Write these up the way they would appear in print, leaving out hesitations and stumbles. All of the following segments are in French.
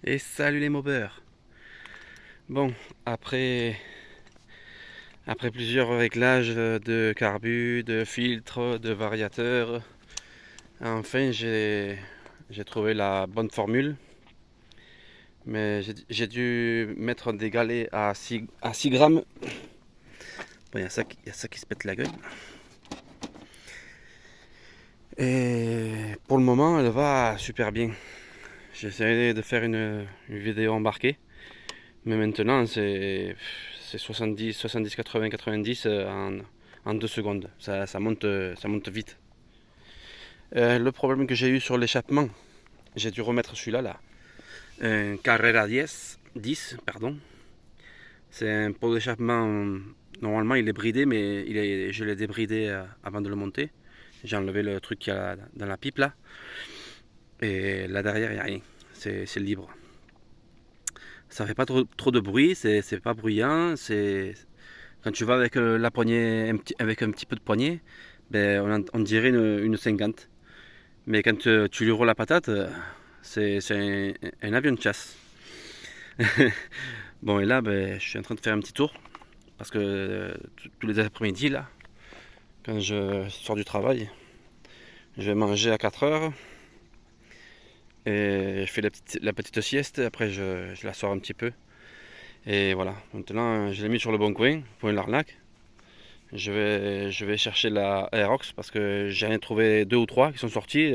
Et salut les mobeurs. Bon, après plusieurs réglages de carbu, de filtre, de variateur, enfin j'ai trouvé la bonne formule. Mais j'ai dû mettre des galets à 6 grammes. Bon, y a ça qui se pète la gueule. Et pour le moment, elle va super bien. J'essaierai de faire une vidéo embarquée. Mais maintenant, c'est 70, 80, 90 en 2 secondes. Ça monte vite. Le problème que j'ai eu sur l'échappement, j'ai dû remettre celui-là, là. Un Carrera 10, pardon. C'est un pot d'échappement. Normalement, il est bridé, mais je l'ai débridé avant de le monter. J'ai enlevé le truc qu'il y a dans la pipe, là. Et là derrière, il n'y a rien. C'est libre. Ça fait pas trop de bruit, c'est pas bruyant. Quand tu vas avec la poignée, avec un petit peu de poignée, ben, on dirait une 50. Mais quand tu lui roules la patate, c'est un avion de chasse. Bon, et là, ben, je suis en train de faire un petit tour. Parce que tous les après-midi, là, quand je sors du travail, je vais manger à 4 heures. Et je fais la petite sieste. Après, je la sors un petit peu. Et voilà. Maintenant, je l'ai mis sur le bon coin pour une l'arnaque. Je vais chercher la Aerox parce que j'en ai trouvé deux ou trois qui sont sortis.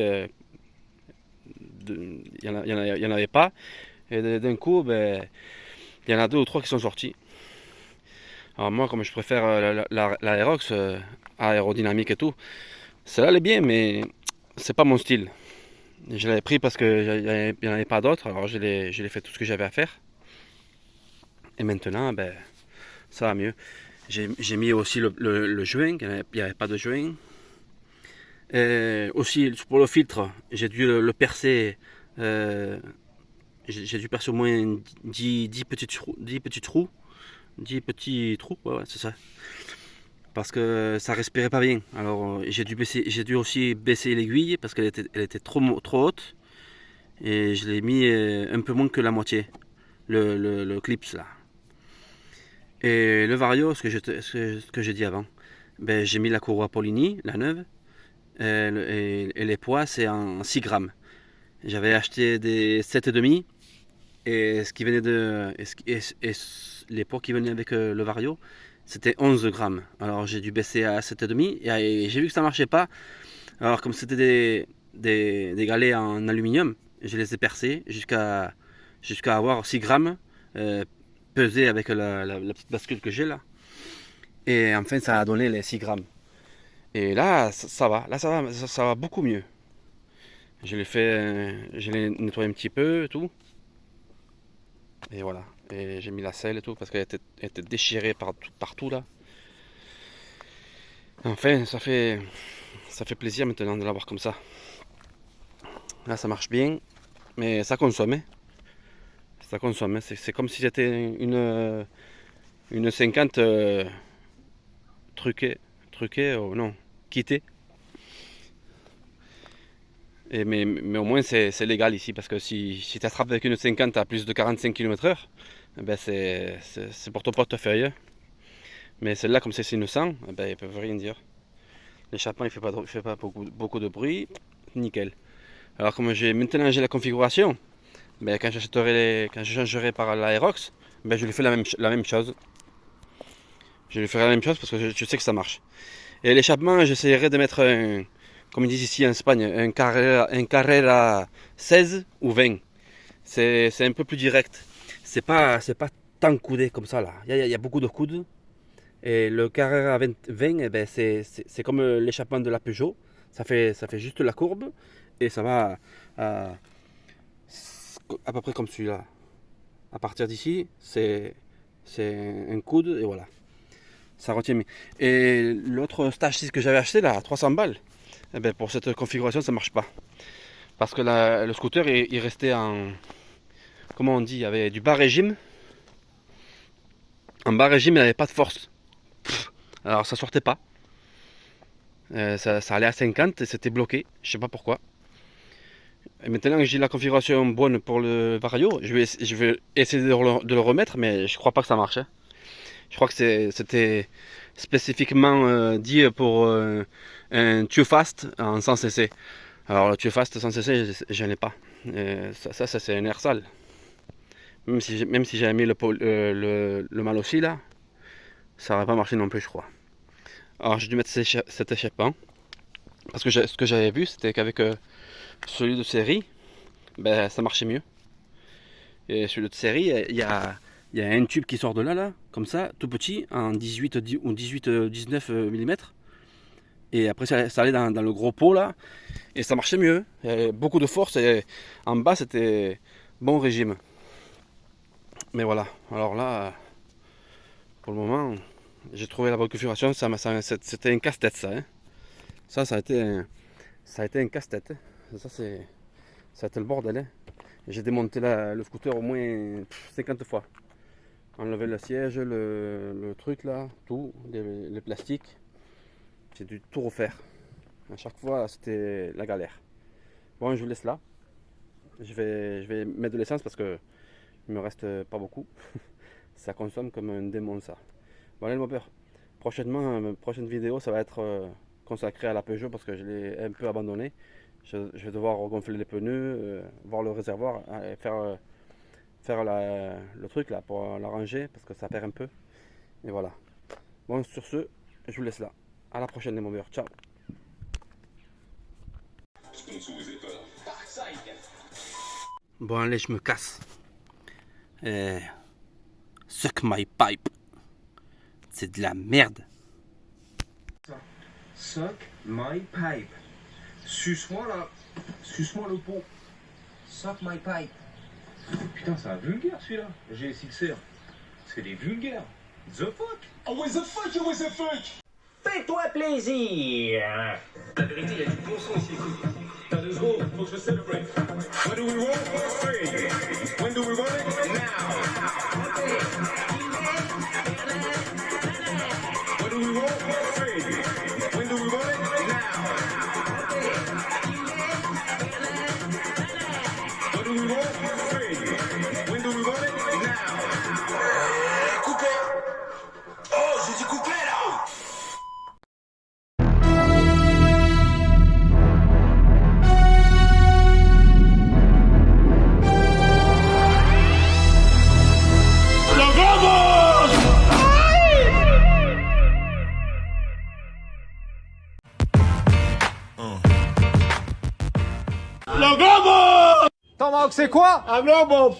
Il y en avait pas. Et d'un coup, ben, il y en a deux ou trois qui sont sortis. Alors moi, comme je préfère la Aerox, aérodynamique et tout, celle-là elle est bien, mais c'est pas mon style. Je l'avais pris parce qu'il n'y en avait pas d'autres, alors je l'ai fait tout ce que j'avais à faire. Et maintenant, ben, ça va mieux. J'ai mis aussi le joint, il n'y avait pas de joint. Aussi, pour le filtre, j'ai dû le percer. euh, j'ai dû percer au moins 10 petits trous. 10 petits trous. 10 petits trous, ouais, c'est ça. Parce que ça respirait pas bien. Alors j'ai dû aussi baisser l'aiguille parce elle était trop haute. Et je l'ai mis un peu moins que la moitié, le clips là. Et le vario, ce que j'ai dit avant, ben, j'ai mis la courroie Polini, la neuve, et les poids c'est en 6 grammes. J'avais acheté des 7,5 et ce qui venait de. Et les poids qui venaient avec le vario, c'était 11 grammes. Alors j'ai dû baisser à 7,5 et j'ai vu que ça marchait pas. Alors comme c'était des galets en aluminium, je les ai percés jusqu'à avoir 6 grammes pesés avec la petite bascule que j'ai là. Et enfin ça a donné les 6 grammes. Et là ça va, ça va beaucoup mieux. Je l'ai nettoyé un petit peu et tout. Et voilà. Et j'ai mis la selle et tout parce elle était déchirée partout là. Enfin, ça fait plaisir maintenant de l'avoir comme ça. Là, ça marche bien, mais ça consomme, hein. Ça consomme, hein. C'est comme si c'était une 50 truquée, oh non, quittée. Mais au moins, c'est légal ici parce que si tu attrapes avec une 50 à plus de 45 km/h, ben c'est pour ton portefeuille, hein. Mais celle-là, comme c'est innocent, ben, ils peuvent rien dire. L'échappement, il fait pas beaucoup de bruit, nickel. Alors, maintenant j'ai la configuration, ben, quand je changerai par l'Aerox, ben, je lui fais la même chose. Je lui ferai la même chose parce que je sais que ça marche. Et l'échappement, j'essaierai de mettre comme ils disent ici en Espagne, un Carrera 16 ou 20. C'est un peu plus direct. C'est pas tant coudé comme ça là. Il y a beaucoup de coudes. Et le Carrera 20 eh ben, c'est comme l'échappement de la Peugeot. Ça fait juste la courbe et ça va à peu près comme celui-là. À partir d'ici, c'est un coude et voilà. Ça retient. Et l'autre Stage 6 que j'avais acheté là, à 300 balles, eh ben, pour cette configuration, ça marche pas. Parce que le scooter, il restait en. Comment on dit? Il y avait du bas régime. En bas régime, il n'y avait pas de force. Alors ça sortait pas. Ça allait à 50 et c'était bloqué. Je sais pas pourquoi. Et maintenant que j'ai la configuration bonne pour le Vario, je vais essayer de le remettre, mais je crois pas que ça marche. Hein. Je crois que c'était spécifiquement dit pour un Too Fast en sans cc. Alors le Too Fast sans cc, je n'ai pas. Ça c'est un air sale. Même si j'avais mis le mal aussi là, ça n'aurait pas marché non plus, je crois. Alors j'ai dû mettre cet échappement. Parce que ce que j'avais vu, c'était qu'avec celui de série, ben, ça marchait mieux. Et celui de série, il y a un tube qui sort de là, comme ça, tout petit, en 18 ou 18-19 mm. Et après, ça allait dans le gros pot là, et ça marchait mieux. Il y avait beaucoup de force, et en bas, c'était bon régime. Mais voilà, alors là, pour le moment, j'ai trouvé la bonne configuration. C'était un casse-tête, ça. Hein. Ça a été un casse-tête. Ça a été le bordel. Hein. J'ai démonté le scooter au moins 50 fois. Enlever le siège, le truc là, tout, les plastiques. J'ai dû tout refaire. À chaque fois, c'était la galère. Bon, je vous laisse là. Je vais mettre de l'essence parce que il me reste pas beaucoup. Ça consomme comme un démon, ça. Bon, allez, mon père. Prochainement, prochaine vidéo, ça va être consacré à la Peugeot parce que je l'ai un peu abandonné. Je vais devoir regonfler les pneus, voir le réservoir, et faire le truc là pour l'arranger parce que ça perd un peu. Et voilà. Bon, sur ce, je vous laisse là. À la prochaine, les mombeurs. Ciao. Bon, allez, je me casse. Suck my pipe. C'est de la merde. Suck my pipe. Suce-moi là. Suce-moi le pot. Suck my pipe. Putain, c'est un vulgaire celui-là. J'ai Sixer. C'est des vulgaires. The fuck. Oh, what the fuck, oh, what the fuck. Fais-toi plaisir. La vérité, il y a du bon son ici, écoute. T'as 2 secondes, faut que je celebrate. What do we want? Free. When do we want it? Now. What do we want? Free. When do we want it? Now. What do we want? Free. When do we want it? Now. Coupé. Oh, j'ai dit coupé là. Tom Hawk, c'est quoi? Un globe.